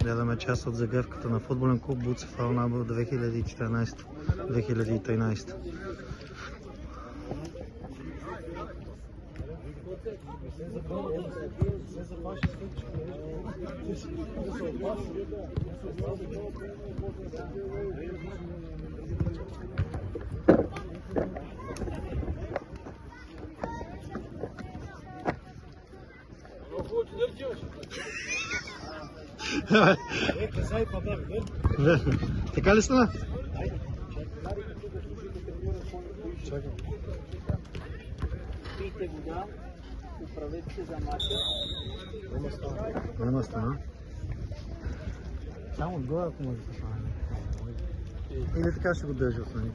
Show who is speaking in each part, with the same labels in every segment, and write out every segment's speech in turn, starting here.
Speaker 1: Гледаме част от загръвката на футболен клуб Буцефал набор 2014-2013. Така ли стана?
Speaker 2: Пийте вода, управете се за мача.
Speaker 1: Няма стана. Само отгоре, ако може да стане. Или така ще го държа от страни.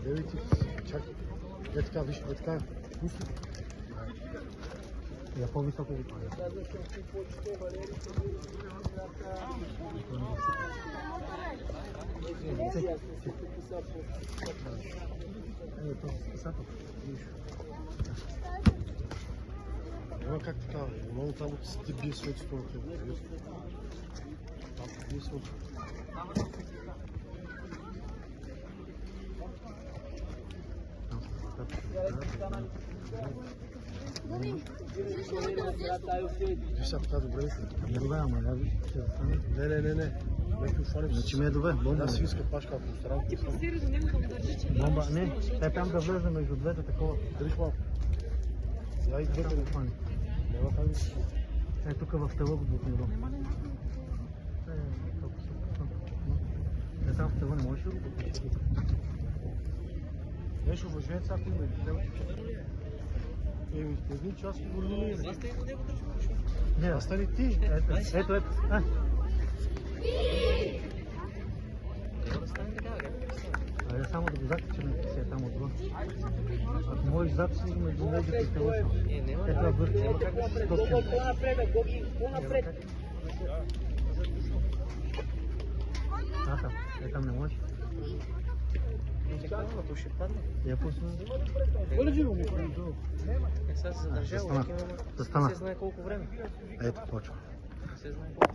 Speaker 3: Гледайте, чакай. Е така, виж, е така. Пусти.
Speaker 1: Я по-високо го правя.
Speaker 3: Няма как така, много там ти бие свет с това. Там бие свет. Ти сега така добре ли?
Speaker 1: Не добре, ама я виж, ще застане.
Speaker 3: Не. Нека ушвани.
Speaker 1: Значи ми е добре, бомба.
Speaker 3: Да си иска пашка, ако старам.
Speaker 1: Бомба, не, те там да влезе между двете такова.
Speaker 3: Дръж малко. Я и двете да
Speaker 1: хвани.
Speaker 3: Няма как да си.
Speaker 1: Е, тук в тела го бутне. Не, там в тела не можеш ли го бутне?
Speaker 3: Нещо въженец, ако има. Еми, един час го върни.
Speaker 1: Не,
Speaker 3: Остани ти.
Speaker 1: ето. Айде само да го закачим, си е там отгоре. Ако можеш зад си между легите и тела. Ето върху.
Speaker 2: По-напред.
Speaker 1: Аха, там не можеш.
Speaker 2: То ще падне.
Speaker 1: Я пусна.
Speaker 2: Сега се задържава.
Speaker 1: Застана.
Speaker 2: Не се знае колко време.
Speaker 1: Ето, почва.
Speaker 2: Не се знае колко.